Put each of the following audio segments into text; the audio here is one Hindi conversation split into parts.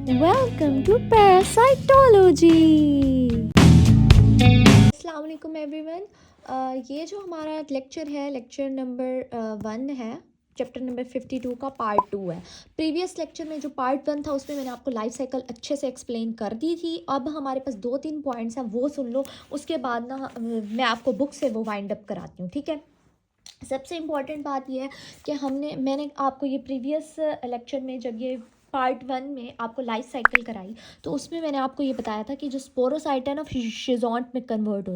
Welcome to Parasitology. अस्सलाम वालेकुम एवरीवन। ये जो हमारा लेक्चर है, लेक्चर नंबर 1 है, चैप्टर नंबर 52 का पार्ट 2 है। प्रीवियस लेक्चर में जो पार्ट 1 था उसमें मैंने आपको लाइफ साइकिल अच्छे से एक्सप्लेन कर दी थी। अब हमारे पास 2-3 पॉइंट्स हैं, वो सुन लो। उसके बाद ना मैं आपको बुक से वो वाइंड अप कराती हूँ, ठीक है। सबसे इम्पॉर्टेंट बात यह है कि मैंने आपको ये प्रीवियस लेक्चर में जब ये पार्ट 1 में आपको लाइफ साइकिल कराई तो उसमें मैंने आपको ये बताया था कि जो स्पोरोसाइट है ना शिज़ोंट में कन्वर्ट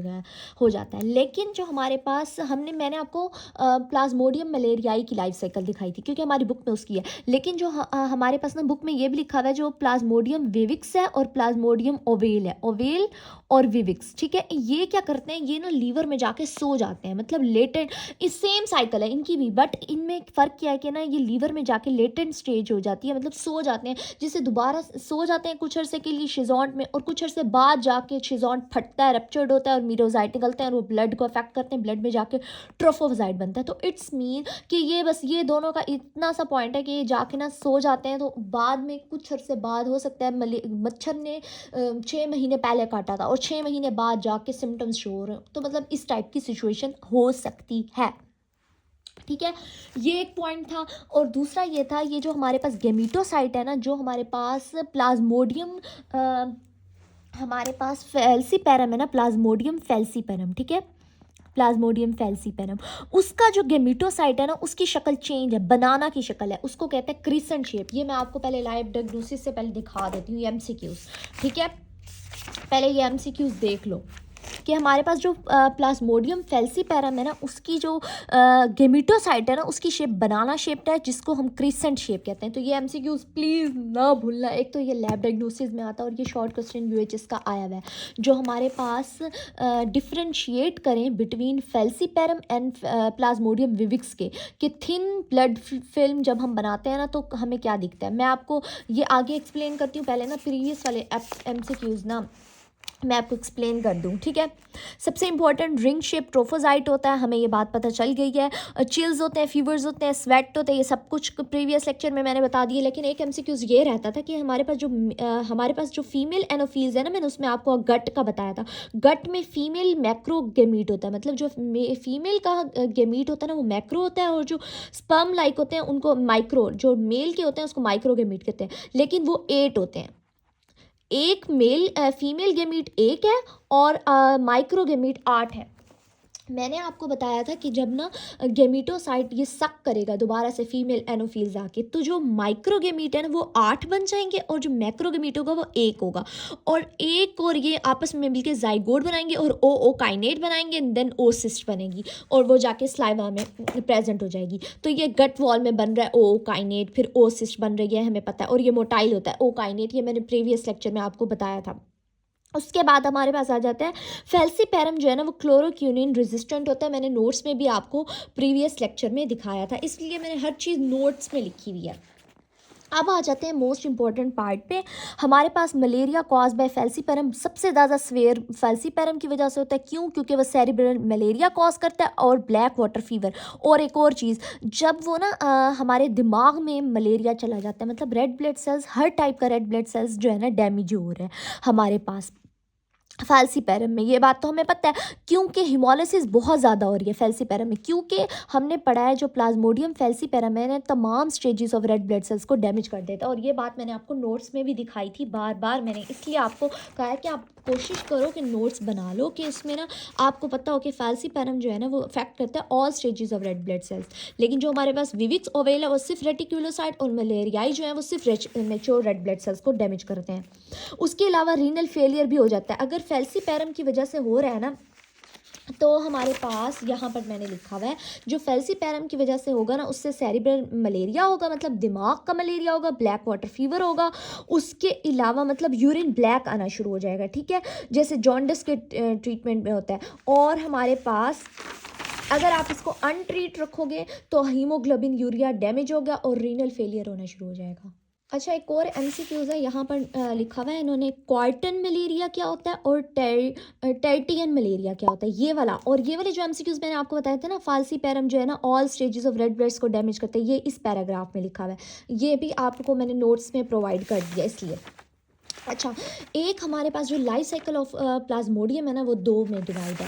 हो जाता है। लेकिन जो हमारे पास मैंने आपको प्लाज्मोडियम मलेरियाई की लाइफ साइकिल दिखाई थी क्योंकि हमारी बुक में उसकी है। लेकिन जो हमारे पास ना बुक में ये भी लिखा हुआ है जो प्लाज्मोडियम विविक्स है और प्लाज्मोडियम ओवेल है, ओवेल और विविक्स, ठीक है। ये क्या करते हैं, ये ना लीवर में जाके सो जाते हैं, मतलब लेटेंट, इस सेम साइकिल है इनकी भी, बट इनमें फ़र्क क्या है कि ना ये लीवर में जाके लेटेंट स्टेज हो जाती है, मतलब सो जाते हैं, जिससे दोबारा सो जाते हैं कुछ अरसे के लिए शिज़ोंट में, और कुछ अरसे बाद जाके शिज़ोंट फटता है, रप्चर्ड होता है और मीरोजाइट निकलते हैं और वो ब्लड को अफेक्ट करते हैं, ब्लड में जाके ट्रोफोजाइट बनता है। तो इट्स मीन कि ये बस ये दोनों का इतना सा पॉइंट है कि ये जाके ना सो जाते हैं, तो बाद में कुछ अरसे बाद हो सकता है मच्छर ने 6 महीने पहले काटा था और 6 महीने बाद जाके सिम्टम्स शो हो रहे हो, तो मतलब इस टाइप की सिचुएशन हो सकती है, ठीक है। ये एक पॉइंट था। और दूसरा ये था, ये जो हमारे पास गेमिटोसाइट है ना, जो हमारे पास प्लाज्मोडियम हमारे पास फेल्सीपेरम है ना, प्लाज्मोडियम फेल्सीपेरम, ठीक है, प्लाज्मोडियम फेल्सीपेरम, उसका जो गेमिटोसाइट है ना उसकी शक्ल चेंज है, बनाना की शक्ल है, उसको कहते हैं क्रिसेंट शेप। ये मैं आपको पहले लाइव डायग्नोसिस से पहले दिखा देती हूँ, एमसीक्यूज, ठीक है। पहले ये एमसीक्यूज देख लो कि हमारे पास जो प्लाज्मोडियम फेल्सीपेरम है ना उसकी जो गेमिटोसाइट है ना उसकी शेप बनाना शेप्ड है, जिसको हम क्रिसेंट शेप कहते हैं। तो ये एमसीक्यूज प्लीज़ ना भूलना, एक तो ये लैब डायग्नोसिस में आता है और ये शॉर्ट क्वेश्चन यूएचएस का आया हुआ है, जो हमारे पास डिफ्रेंशिएट करें बिटवीन फेल्सीपेरम एंड प्लाज्मोडियम विविक्स के, कि थिन ब्लड फिल्म जब हम बनाते हैं ना तो हमें क्या दिखता है। मैं आपको ये आगे एक्सप्लेन करती हूँ, पहले ना प्रीवियस वाले एमसीक्यूज ना मैं आपको एक्सप्लेन कर दूं, ठीक है। सबसे इंपॉर्टेंट रिंग शेप ट्रोफोजाइट होता है, हमें ये बात पता चल गई है। चिल्स होते हैं, फीवर्स होते हैं, स्वेट होते हैं, ये सब कुछ प्रीवियस लेक्चर में मैंने बता दिया। लेकिन एक एमसीक्यूज ये रहता था कि हमारे पास जो फीमेल एनोफील्स है ना, मैंने उसमें आपको गट का बताया था। गट में फीमेल मैक्रो गेमीट होता है, मतलब जो फीमेल का गेमीट होता है ना वो मैक्रो होता है, और जो स्पर्म लाइक होते हैं उनको माइक्रो, जो मेल के होते हैं उसको माइक्रो गेमीट कहते हैं। लेकिन वो 8 होते हैं, एक फीमेल गेमीट 1 है और माइक्रो गेमीट 8 है। मैंने आपको बताया था कि जब ना गेमिटोसाइट ये सक करेगा दोबारा से फीमेल एनोफिल्स आके, तो जो माइक्रोगेमीट है ना वो 8 बन जाएंगे और जो मैक्रोगेमीट होगा वो 1 होगा, और एक और ये आपस में मिलके जाइगोट बनाएंगे और ओ काइनेट बनाएंगे, देन ओसिस्ट बनेगी और वो जाके स्लाइवा में प्रेजेंट हो जाएगी। तो ये गट वॉल में बन रहा है ओ काइनेट, फिर ओसिस्ट बन रही है, हमें पता है, और ये मोटाइल होता है ओ काइनेट, ये मैंने प्रीवियस लेक्चर में आपको बताया था। उसके बाद हमारे पास आ जाता है फेल्सीपेरम, जो है ना वो क्लोरोक्यूनिन रेजिस्टेंट होता है। मैंने नोट्स में भी आपको प्रीवियस लेक्चर में दिखाया था, इसलिए मैंने हर चीज़ नोट्स में लिखी हुई है। अब आ जाते हैं मोस्ट इंपॉर्टेंट पार्ट पे। हमारे पास मलेरिया कॉज बाय फेल्सीपेरम सबसे ज़्यादा स्वेयर फेल्सीपेरम की वजह से होता है। क्यों? क्योंकि वह सेरिब्रल मलेरिया कॉज करता है और ब्लैक वाटर फीवर। और एक और चीज़, जब वो ना हमारे दिमाग में मलेरिया चला जाता है, मतलब रेड ब्लड सेल्स, हर टाइप का रेड ब्लड सेल्स जो है ना डैमेज हो रहा है हमारे पास फेल्सीपेरम में। ये बात तो हमें पता है क्योंकि हिमोलिसिस बहुत ज़्यादा हो रही है फेल्सीपेरम में, क्योंकि हमने पढ़ा है जो प्लाज्मोडियम फेल्सीपेरम है ना तमाम stages of red blood cells को डैमेज कर देता है। और ये बात मैंने आपको नोट्स में भी दिखाई थी, बार बार मैंने इसलिए आपको कहा है कि आप कोशिश करो कि नोट्स बना लो, कि इसमें ना आपको पता हो कि फेल्सीपेरम जो है ना वो अफेक्ट करता है all stages of red blood cells. लेकिन जो हमारे पास विविक्स ओवेल है वो सिर्फ रेटिकुलोसाइट, और मलेरियाई जो है वो सिर्फ मेच्योर रेड ब्लड सेल्स को डैमेज करते हैं। उसके अलावा रीनल फेलियर भी हो जाता है अगर फेल्सीपेरम की वजह से हो रहा है ना। तो हमारे पास यहाँ पर मैंने लिखा हुआ है जो फेल्सीपेरम की वजह से होगा ना उससे सेरिब्रल मलेरिया होगा, मतलब दिमाग का मलेरिया होगा, ब्लैक वाटर फीवर होगा। उसके अलावा मतलब यूरिन ब्लैक आना शुरू हो जाएगा, ठीक है, जैसे जॉन्डिस के ट्रीटमेंट में होता है। और हमारे पास अगर आप इसको अनट्रीट रखोगे तो हीमोग्लोबिन यूरिया डैमेज होगा और रीनल फेलियर होना शुरू हो जाएगा। अच्छा, एक और एमसीक्यूज है यहाँ पर लिखा हुआ है इन्होंने, क्वार्टन मलेरिया क्या होता है और टर्टियन मलेरिया क्या होता है, ये वाला। और ये वाले जो एमसीक्यूज मैंने आपको बताए थे ना, फेल्सीपेरम जो है ना all stages of red bloods को डैमेज करते हैं, ये इस पैराग्राफ में लिखा हुआ है। ये भी आपको मैंने नोट्स में प्रोवाइड कर दिया इसलिए। अच्छा, एक हमारे पास जो लाइफ साइकिल ऑफ प्लाज्मोडियम है ना, वो 2 में डिवाइड है।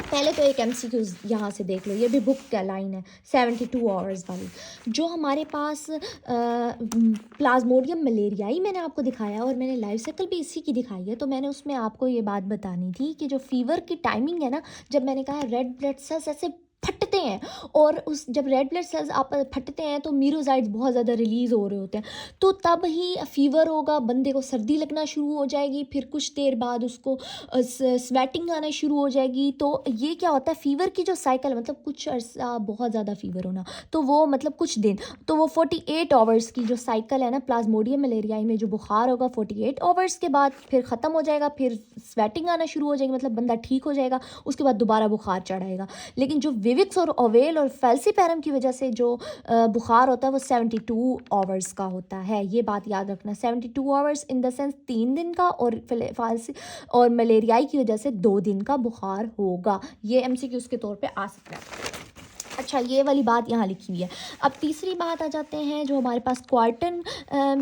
पहले तो एक एमसीक्यूज़ यहाँ से देख लो, ये भी बुक का लाइन है 72 आवर्स वाली। जो हमारे पास प्लाज्मोडियम मलेरियाई मैंने आपको दिखाया है और मैंने लाइफ साइकिल भी इसी की दिखाई है, तो मैंने उसमें आपको ये बात बतानी थी कि जो फीवर की टाइमिंग है ना, जब मैंने कहा रेड ब्लड सेल्स ऐसे फटते हैं, और उस जब रेड ब्लड सेल्स आप फटते हैं तो मीरोसाइट्स बहुत ज़्यादा रिलीज़ हो रहे होते हैं, तो तब ही फीवर होगा, बंदे को सर्दी लगना शुरू हो जाएगी, फिर कुछ देर बाद उसको स्वेटिंग आना शुरू हो जाएगी। तो ये क्या होता है, फीवर की जो साइकिल, मतलब कुछ अर्सा बहुत ज़्यादा फीवर होना, तो वो मतलब कुछ दिन, तो वो 48 आवर्स की जो साइकिल है ना प्लाज्मोडियम मलेरियाई में, जो बुखार होगा 48 आवर्स के बाद फिर ख़त्म हो जाएगा, फिर स्वेटिंग आना शुरू हो जाएगी, मतलब बंदा ठीक हो जाएगा, उसके बाद दोबारा बुखार चढ़ाएगा। लेकिन जो विविक्स और ओवेल और फेल्सीपैरम की वजह से जो बुखार होता है वो 72 आवर्स का होता है। ये बात याद रखना, 72 आवर्स इन द सेंस 3 दिन का, और फालसी और मलेरियाई की वजह से 2 दिन का बुखार होगा। ये एमसीक्यूज़ के तौर पे आ सकता है। अच्छा, ये वाली बात यहाँ लिखी हुई है। अब तीसरी बात आ जाते हैं, जो हमारे पास क्वार्टन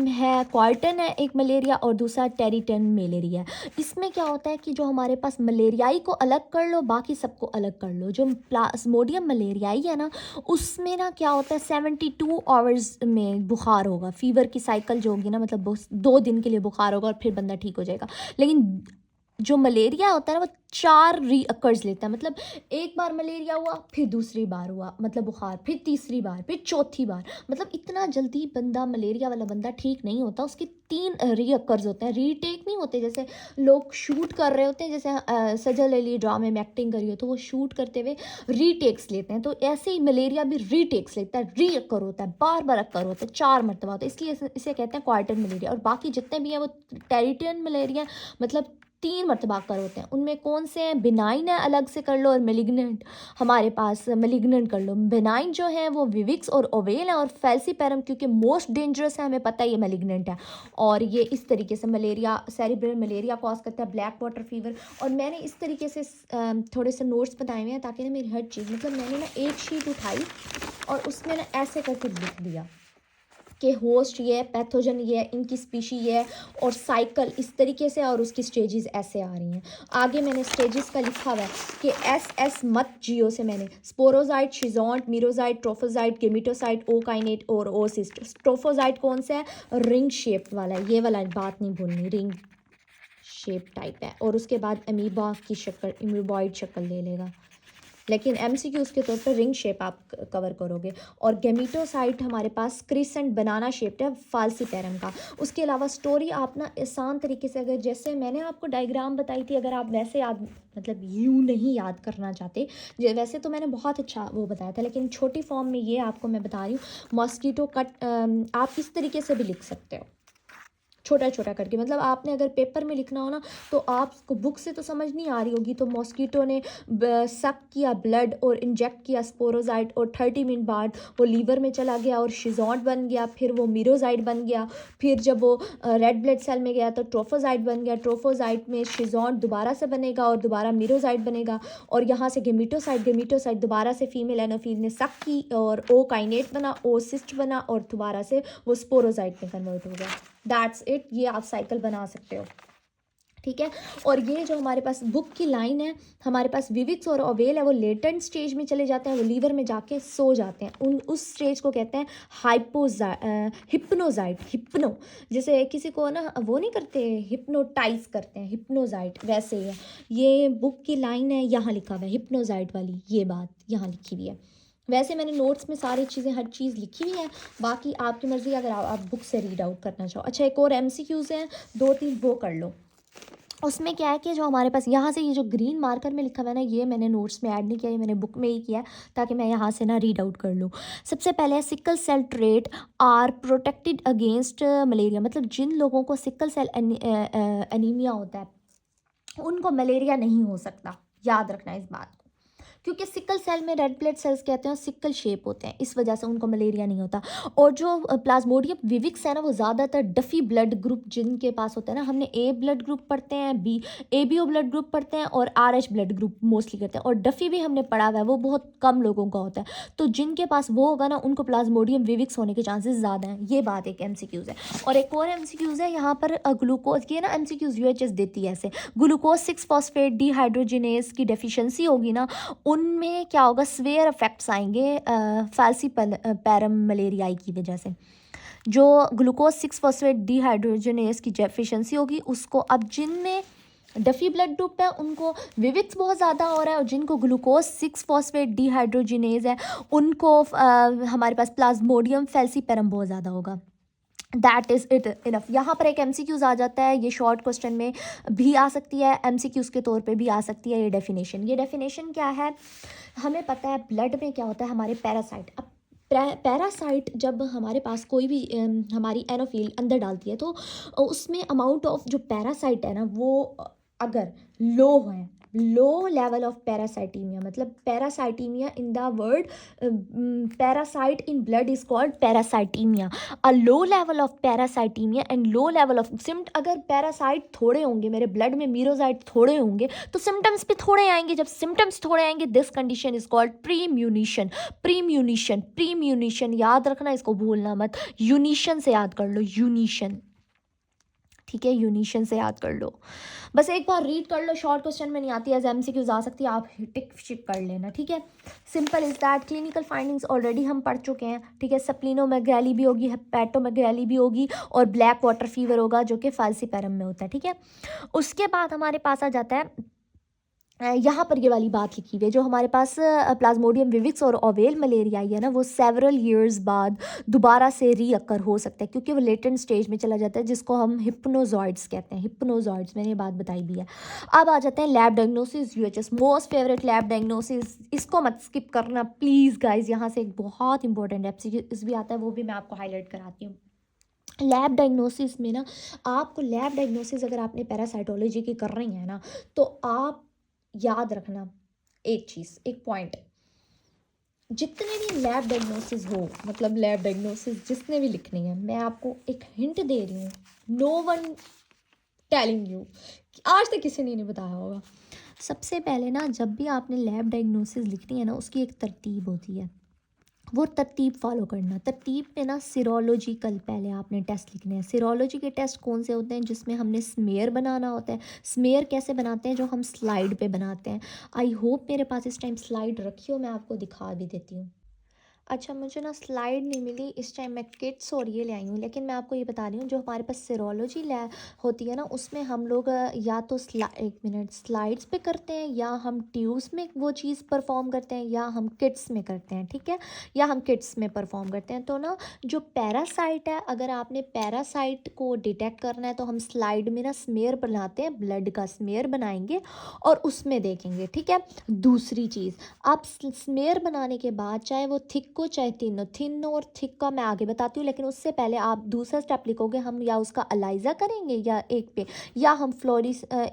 है, क्वार्टन है एक मलेरिया, और दूसरा टेरिटन मलेरिया है। इसमें क्या होता है कि जो हमारे पास मलेरियाई को अलग कर लो, बाकी सबको अलग कर लो। जो प्लाज्मोडियम मलेरियाई है ना, उसमें ना क्या होता है 72 आवर्स में बुखार होगा, फीवर की साइकिल जो होगी ना, मतलब 2 दिन के लिए बुखार होगा और फिर बंदा ठीक हो जाएगा। लेकिन जो मलेरिया होता है ना, वो 4 रीअकर्स लेता है, मतलब एक बार मलेरिया हुआ, फिर दूसरी बार हुआ मतलब बुखार, फिर तीसरी बार, फिर चौथी बार, मतलब इतना जल्दी बंदा मलेरिया वाला बंदा ठीक नहीं होता। उसके 3 रीअकर्स होते हैं, रीटेक नहीं होते। जैसे लोग शूट कर रहे होते हैं, जैसे सजल अली ड्रामे में एक्टिंग करी हो तो वो शूट करते हुए रीटेक्स लेते हैं, तो ऐसे ही मलेरिया भी रीटेक्स लेता है, रीअकर होता है, बार बार अक्कर होता है, 4 मरतबा होता है, इसलिए इसे कहते हैं क्वार्टन मलेरिया। और बाकी जितने भी हैं वो टेरिटन मलेरिया, मतलब 3 मरतबा कर होते हैं। उनमें कौन से हैं, बिनाइन है अलग से कर लो, और मेलिग्नेंट हमारे पास मेलिग्नेंट कर लो। बिनाइन जो है वो विविक्स और ओवेल है, और फेल्सीपैरम क्योंकि मोस्ट डेंजरस है, हमें पता है ये मेलिग्नेंट है। और ये इस तरीके से मलेरिया, सेरिब्रल मलेरिया कॉज करता है, ब्लैक वाटर फीवर। और मैंने इस तरीके से थोड़े से नोट्स बनाए हुए हैं ताकि ना मेरी हर चीज़, मतलब मैंने ना एक शीट उठाई और उसमें ना ऐसे करके लिख दिया कि होस्ट ये है, पैथोजन ये है, इनकी स्पीशी ये है, और साइकिल इस तरीके से, और उसकी स्टेजेस ऐसे आ रही हैं। आगे मैंने स्टेजेस का लिखा हुआ है कि एस मत जियो से मैंने स्पोरोजाइट, शिजोंट, मीरोजाइट, ट्रोफोजाइट, गेमिटोसाइट, ओकाइनेट और ओसिस्ट। ट्रोफोजाइट कौन सा है, रिंग शेप वाला है, ये वाला बात नहीं भूलनी, रिंग शेप टाइप है। और उसके बाद अमीबा की शक्ल, अमीबॉइड शक्ल ले लेगा, लेकिन एमसीक्यूज़ के तौर पर रिंग शेप आप कवर करोगे। और गेमिटोसाइट हमारे पास क्रिसेंट बनाना शेप है, फाल्सीपैरम का। उसके अलावा स्टोरी आप ना आसान तरीके से, अगर जैसे मैंने आपको डायग्राम बताई थी, अगर आप वैसे याद, मतलब यूँ नहीं याद करना चाहते, वैसे तो मैंने बहुत अच्छा वो बताया था, लेकिन छोटी फॉर्म में ये आपको मैं बता रही हूँ। मॉस्कीटो कट आप इस तरीके से भी लिख सकते हो, छोटा छोटा करके। मतलब आपने अगर पेपर में लिखना हो ना, तो आपको बुक से तो समझ नहीं आ रही होगी, तो मॉस्कीटो ने सक किया ब्लड और इंजेक्ट किया स्पोरोजाइट, और 30 मिनट बाद वो लीवर में चला गया और शिजोंट बन गया, फिर वो मीरोजाइट बन गया, फिर जब वो रेड ब्लड सेल में गया तो ट्रोफोजाइट बन गया, ट्रोफोजाइट में शिजोंट दोबारा से बनेगा और दोबारा मीरोजाइट बनेगा, और यहाँ से गेमिटोसाइट दोबारा से फीमेल एनोफिल ने सक की और ओ काइनेट बना, ओ सिस्ट बना, और दोबारा से वो स्पोरोजाइट में कन्वर्ट हो गया। दैट्स इट, ये आप साइकिल बना सकते हो, ठीक है। और ये जो हमारे पास बुक की लाइन है, हमारे पास विविक्स और ओवेल है, वो लेटेंट स्टेज में चले जाते हैं, वो लीवर में जाके सो जाते हैं, उस स्टेज को कहते हैं हिप्नोजाइट। हिप्नो जैसे किसी को ना वो नहीं करते, हिप्नोटाइज करते हैं, हिप्नोजाइट वैसे ही है। ये बुक की लाइन है, यहाँ लिखा हुआ है हिप्नोजाइट वाली, ये बात यहाँ लिखी हुई है। वैसे मैंने नोट्स में सारी चीज़ें, हर चीज़ लिखी हुई है, बाकी आपकी मर्ज़ी अगर आप बुक से रीड आउट करना चाहो। अच्छा, एक और एमसीक्यूज़ हैं 2-3, वो कर लो। उसमें क्या है कि जो हमारे पास यहाँ से ये जो ग्रीन मार्कर में लिखा हुआ है ना, ये मैंने नोट्स में ऐड नहीं किया, ये मैंने बुक में ही किया है ताकि मैं यहाँ से ना रीड आउट कर लूँ। सबसे पहले है sickle cell trait are protected against malaria, मतलब जिन लोगों को सिकल सेल एनीमिया होता है उनको मलेरिया नहीं हो सकता, याद रखना इस बात को, क्योंकि सिकल सेल में रेड ब्लड सेल्स कहते हैं, सिकल शेप होते हैं, इस वजह से उनको मलेरिया नहीं होता। और जो प्लाज्मोडियम विविक्स है ना, वो ज़्यादातर डफी ब्लड ग्रुप जिनके पास होता है ना, हमने ए ब्लड ग्रुप पढ़ते हैं, बी ABO ब्लड ग्रुप पढ़ते हैं और RH ब्लड ग्रुप मोस्टली करते हैं, और डफी भी हमने पढ़ा हुआ है, वो बहुत कम लोगों का होता है। तो जिनके पास वो होगा ना, उनको प्लाज्मोडियम विविक्स होने के चांसेस ज़्यादा हैं। ये बात एक MCQs है। और एक और MCQs है यहाँ पर, ग्लूकोज की ना MCQs UHS देती है ऐसे, ग्लूकोज 6 फॉस्फेट डिहाइड्रोजिनेज की डेफिशिएंसी होगी ना, उनमें क्या होगा, स्वेयर इफेक्ट्स आएंगे फैल्सीपैरम मलेरियाई की वजह से। जो ग्लूकोज 6 फॉस्फेट डिहाइड्रोजिनेज की डेफिशिएंसी होगी उसको, अब जिनमें डफी ब्लड ग्रुप है उनको विविक्स बहुत ज़्यादा हो रहा है, और जिनको ग्लूकोज 6 फॉस्फेट डिहाइड्रोजिनेज है उनको हमारे पास प्लाज्मोडियम फैल्सीपैरम बहुत ज़्यादा होगा। That is it enough. यहाँ पर एक MCQs आ जाता है, ये शॉर्ट क्वेश्चन में भी आ सकती है, MCQs के तौर पे भी आ सकती है। ये डेफिनेशन क्या है, हमें पता है ब्लड में क्या होता है, हमारे पैरासाइट। अब पैरासाइट जब हमारे पास कोई भी हमारी एनोफिल अंदर डालती है, तो उसमें अमाउंट ऑफ जो पैरासाइट है ना, वो अगर लो है, लो लेवल ऑफ पैरासाइटीमिया, मतलब parasitaemia in the word parasite in blood is called parasitaemia. A low level of parasitaemia and low level of अगर पैरासाइट थोड़े होंगे मेरे ब्लड में, मीरोसाइट थोड़े होंगे, तो सिम्टम्स भी थोड़े आएंगे। जब सिम्टम्स थोड़े आएंगे, दिस कंडीशन इज कॉल्ड प्रीम्यूनिशन। याद रखना, इसको भूलना मत, यूनिशन से याद कर लो, यूनिशन, ठीक है, यूनिशन से याद कर लो। बस एक बार रीड कर लो, शॉर्ट क्वेश्चन में नहीं आती है, MCQs आ सकती है, आप टिक शिक कर लेना, ठीक है। Simple is that. Clinical findings already हम पढ़ चुके हैं, ठीक है। स्प्लीनोमेगाली भी होगी, हेपेटोमेगाली भी होगी, और ब्लैक वाटर फीवर होगा जो कि फाल्सीपैरम में होता है, ठीक है। उसके बाद हमारे पास आ जाता है, यहाँ पर ये वाली बात लिखी हुई है, जो हमारे पास प्लाज्मोडियम विविक्स और ओवेल मलेरिया है ना, वो सेवरल ईयर्स बाद दोबारा से रीअकर हो सकता है, क्योंकि वो लेटेंट स्टेज में चला जाता है, जिसको हम हिप्नोजॉइड्स कहते हैं। हिप्नोजॉइड्स, मैंने ये बात बताई भी है। अब आ जाते हैं lab diagnosis, UHS most favourite lab diagnosis, इसको मत स्किप करना प्लीज़ गाइज। यहाँ से एक बहुत इंपॉर्टेंट MCQ भी आता है, वो भी मैं आपको हाईलाइट कराती हूँ। लैब डायग्नोसिस में ना, आपको लैब डायग्नोसिस अगर आपने पैरासाइटोलॉजी की कर रही है ना, तो आप याद रखना एक चीज़, एक पॉइंट, जितने भी लैब डायग्नोसिस हो, मतलब लैब डायग्नोसिस जिसने भी लिखनी है, मैं आपको एक हिंट दे रही हूँ, नो वन टेलिंग यू, आज तक किसी ने नहीं बताया होगा। सबसे पहले ना, जब भी आपने लैब डायग्नोसिस लिखनी है ना, उसकी एक तरतीब होती है, वो तरतीब फॉलो करना। तरतीब में ना, सीरोलॉजिकल पहले आपने टेस्ट लिखने हैं। सीरोलॉजी के टेस्ट कौन से होते हैं, जिसमें हमने स्मेयर बनाना होता है। स्मेयर कैसे बनाते हैं, जो हम स्लाइड पे बनाते हैं। आई होप मेरे पास इस टाइम स्लाइड रखी हो, मैं आपको दिखा भी देती हूँ। अच्छा, मुझे ना स्लाइड नहीं मिली इस टाइम, मैं किट्स और ये ले आई हूँ, लेकिन मैं आपको ये बता रही हूँ, जो हमारे पास सीरोलॉजी लैब होती है ना, उसमें हम लोग या तो एक मिनट स्लाइड्स पे करते हैं, या हम ट्यूब्स में वो चीज़ परफॉर्म करते हैं, या हम किट्स में करते हैं, ठीक है, या हम किट्स में परफॉर्म करते हैं। तो ना, जो पैरासाइट है, अगर आपने पैरासाइट को डिटेक्ट करना है, तो हम स्लाइड में ना स्मेयर बनाते हैं, ब्लड का स्मेयर बनाएंगे और उसमें देखेंगे, ठीक है। दूसरी चीज़, आप स्मेयर बनाने के बाद, चाहे वो थिक को चाहे थिन और थिक का मैं आगे बताती हूँ, लेकिन उससे पहले आप दूसरा स्टेप लिखोगे, हम या उसका अलाइजा करेंगे, या एक पे, या हम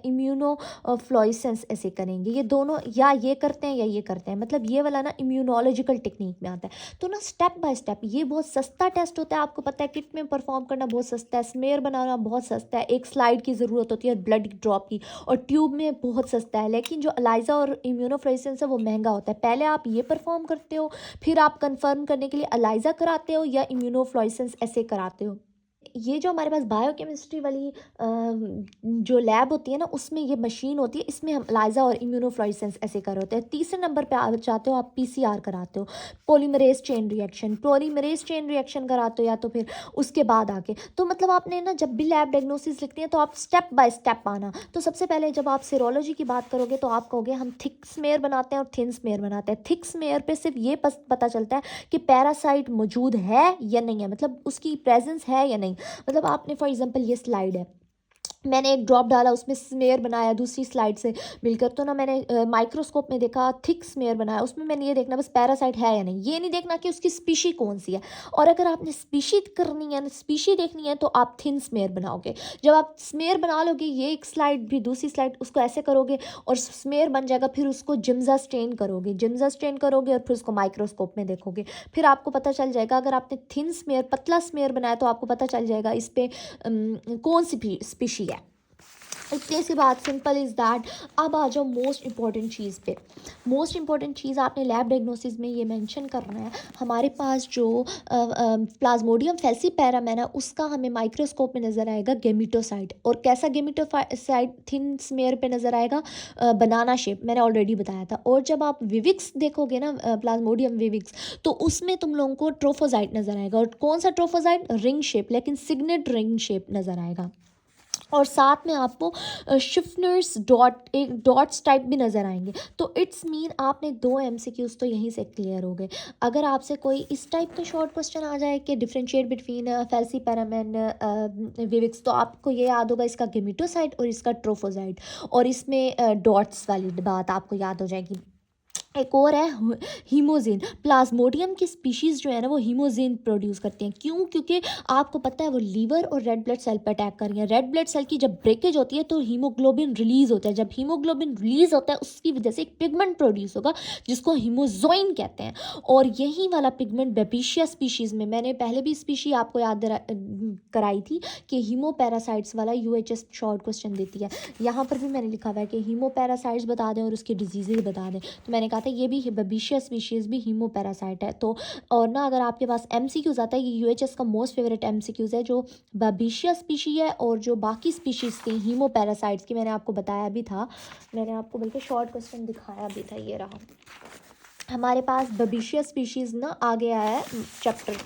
इम्यूनो फ्लोरेसेंस ऐसे करेंगे। ये दोनों या ये करते हैं या ये करते हैं, मतलब ये वाला ना इम्यूनोलॉजिकल टेक्निक में आता है। तो ना, स्टेप बाय स्टेप, ये बहुत सस्ता टेस्ट होता है, आपको पता है, किट में परफॉर्म करना बहुत सस्ता है, स्मेयर बनाना बहुत सस्ता है, एक स्लाइड की ज़रूरत होती है ब्लड ड्रॉप की, और ट्यूब में बहुत सस्ता है। लेकिन जो अलाइजा और इम्यूनोफ्लोरेसेंस है, वो महंगा होता है। पहले आप ये परफॉर्म करते हो, फिर आप कंफर्म करने के लिए अलाइजा कराते हो या इम्यूनोफ्लोरेसेंस ऐसे कराते हो। ये जो हमारे पास बायोकेमिस्ट्री वाली जो लैब होती है ना, उसमें ये मशीन होती है, इसमें हम एलाइजा और इम्यूनोफ्लोरेसेंस ऐसे कर होते हैं। तीसरे नंबर पे आ जाते हो आप, PCR कराते हो, पॉलीमरेज चेन रिएक्शन कराते हो, या तो फिर उसके बाद आके। तो मतलब आपने ना, जब भी लैब डायग्नोसिस लिखती है, तो आप स्टेप बाय स्टेप आना। तो सबसे पहले जब आप सीरोलॉजी की बात करोगे, तो आप कहोगे हम थिक स्मेयर बनाते हैं और थिन स्मेयर बनाते हैं। थिक स्मेयर पे सिर्फ ये पता चलता है कि पैरासाइट मौजूद है या नहीं है, मतलब उसकी प्रेजेंस है या नहीं। मतलब आपने फॉर एग्जांपल ये स्लाइड है, मैंने एक ड्रॉप डाला, उसमें स्मेयर बनाया दूसरी स्लाइड से मिलकर, तो ना मैंने माइक्रोस्कोप में देखा थिक स्मेयर बनाया, उसमें मैंने ये देखना बस पैरासाइट है या नहीं, ये नहीं देखना कि उसकी स्पीशी कौन सी है। और अगर आपने स्पीशी करनी है, स्पीशी देखनी है, तो आप थिन स्मेयर बनाओगे। जब आप स्मेयर बना लोगे, ये एक स्लाइड भी दूसरी स्लाइड उसको ऐसे करोगे और स्मेयर बन जाएगा, फिर उसको जिम्जा स्टेन करोगे और फिर उसको माइक्रोस्कोप में देखोगे, फिर आपको पता चल जाएगा। अगर आपने थिन स्मेयर पतला स्मेयर बनाया तो आपको पता चल जाएगा इस पर कौन सी स्पीशी है। इतनी सी बात, सिंपल इज़ दैट। अब आ जाओ मोस्ट इंपॉर्टेंट चीज़ पे। मोस्ट इंपॉर्टेंट चीज़ आपने लैब डायग्नोसिस में ये मेंशन करना है, हमारे पास जो प्लाज्मोडियम फेल्सीपैरम है ना, उसका हमें माइक्रोस्कोप में नज़र आएगा गेमिटोसाइट। और कैसा गेमिटोसाइट? थिन स्मेयर पे नज़र आएगा, बनाना शेप, मैंने ऑलरेडी बताया था। और जब आप विविक्स देखोगे ना, प्लाज्मोडियम विविक्स, तो उसमें तुम लोगों को ट्रोफोजाइट नज़र आएगा। और कौन सा ट्रोफोजाइट? रिंग शेप, लेकिन सिग्नेट रिंग शेप नज़र आएगा। और साथ में आपको शिफ्टनर्स एक डॉट्स टाइप भी नज़र आएंगे। तो इट्स मीन आपने 2 MCQs तो यहीं से क्लियर हो गए। अगर आपसे कोई इस टाइप का शॉर्ट क्वेश्चन आ जाए कि डिफरेंशिएट बिटवीन फेल्सीपैरम एंड विविक्स, तो आपको ये याद होगा इसका गेमिटोसाइट और इसका ट्रोफोसाइट, और इसमें डॉट्स वाली बात आपको याद हो जाएगी। एक और है हीमोजेन। प्लाज्मोडियम की स्पीशीज़ जो है ना, वो हीमोजेन प्रोड्यूस करते हैं। क्यों? क्योंकि आपको पता है वो लीवर और रेड ब्लड सेल पर अटैक कर रही है। रेड ब्लड सेल की जब ब्रेकेज होती है तो हीमोग्लोबिन रिलीज होता है। जब हीमोग्लोबिन रिलीज होता है, उसकी वजह से एक पिगमेंट प्रोड्यूस होगा जिसको हीमोजोइन कहते हैं। और यही वाला पिगमेंट बेबिशिया स्पीशीज़ में, मैंने पहले भी स्पीशी आपको याद कराई थी कि हीमोपैरासाइट्स वाला UHS शॉर्ट क्वेश्चन देती है। यहाँ पर भी मैंने लिखा हुआ है कि हीमोपैरासाइट्स बता दें और उसके डिजीजेज बता दें। तो मैंने कहा था ये भी बेबिशिया स्पीशीज़ भी हीमोपैरासाइट है। तो और ना, अगर आपके पास MCQs आता है, ये UHS का मोस्ट फेवरेट MCQs है, जो बेबिशिया स्पीशी है और जो बाकी स्पीशीज़ थी हीमोपैरासाइट्स की, मैंने आपको बताया भी था, मैंने आपको बल्कि शॉर्ट क्वेश्चन दिखाया भी था। ये रहा हमारे पास बेबिशिया स्पीशीज़ ना, आ गया है चैप्टर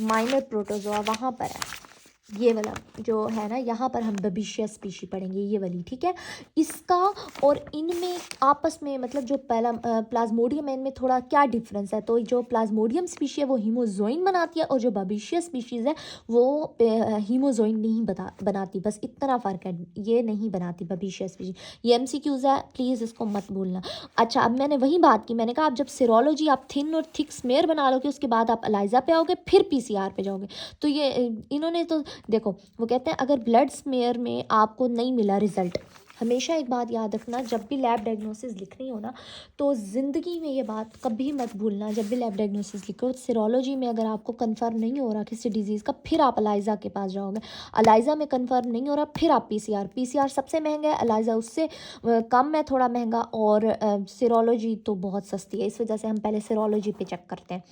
माइनर प्रोटोजोआ, वहाँ पर है ये वाला जो है ना, यहाँ पर हम बेबिशिया स्पीशी पढ़ेंगे, ये वाली, ठीक है। इसका और इनमें आपस में मतलब जो पहला प्लाज्मोडियम है, इनमें थोड़ा क्या डिफरेंस है? तो जो प्लाज्मोडियम स्पीशी है वो हीमोजोइन बनाती है, और जो बेबिशिया स्पीशीज़ है वो हीमोजोइन नहीं बनाती। बस इतना फ़र्क है, ये नहीं बनाती बेबिशिया स्पीशी। ये MCQs है, प्लीज़ इसको मत भूलना। अच्छा, अब मैंने वही बात की, मैंने कहा आप जब सिरोलॉजी आप थिन और थिक स्मेयर बना लोगे, उसके बाद आप एलाइजा पे आओगे, फिर PCR पे जाओगे। तो ये इन्होंने तो देखो, वो कहते हैं अगर ब्लड स्मेयर में आपको नहीं मिला रिजल्ट, हमेशा एक बात याद रखना, जब भी लैब डायग्नोसिस लिखनी हो ना, तो ज़िंदगी में ये बात कभी मत भूलना, जब भी लैब डायग्नोसिस लिखो, सिरोलॉजी में अगर आपको कंफर्म नहीं हो रहा किसी डिजीज़ का, फिर आप एलाइजा के पास जाओगे। एलाइजा में कंफर्म नहीं हो रहा, फिर आप PCR सबसे महंगा है, एलाइजा उससे कम है, थोड़ा महंगा, और सिरोलॉजी तो बहुत सस्ती है। इस वजह से हम पहले सिरोलॉजी पे चेक करते हैं।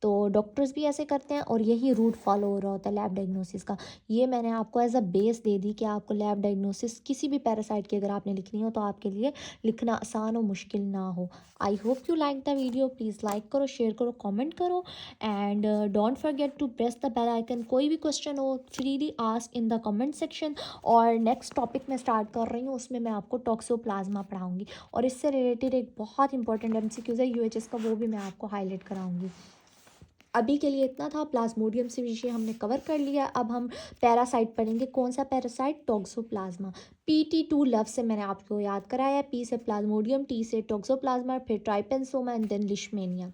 तो डॉक्टर्स भी ऐसे करते हैं, और यही रूट फॉलो हो रहा होता है लैब डायग्नोसिस का। ये मैंने आपको एज अ बेस दे दी कि आपको लैब डायग्नोसिस किसी भी पैरासाइट की अगर आपने लिखनी हो, तो आपके लिए लिखना आसान और मुश्किल ना हो। I hope you like the video. Please like करो, शेयर करो, कमेंट करो, and don't forget to press the bell icon. कोई भी क्वेश्चन हो, freely ask in the comment section. और नेक्स्ट टॉपिक मैं स्टार्ट कर रही हूँ, उसमें मैं आपको टॉक्सोप्लाज्मा पढ़ाऊँगी, और इससे रिलेटेड एक बहुत इंपॉर्टेंट MCQs है UHS का, वो भी मैं आपको हाईलाइट कराऊँगी। अभी के लिए इतना था, प्लाज्मोडियम से विषय हमने कवर कर लिया। अब हम पैरासाइट पढ़ेंगे। कौन सा पैरासाइट? टॉक्सोप्लाज्मा। PT2 लफ्ज़ से मैंने आपको याद कराया। P से प्लाज्मोडियम, T से टॉक्सोप्लाज्मा, फिर ट्राइपेंसोमा एंड देन लिशमेनिया।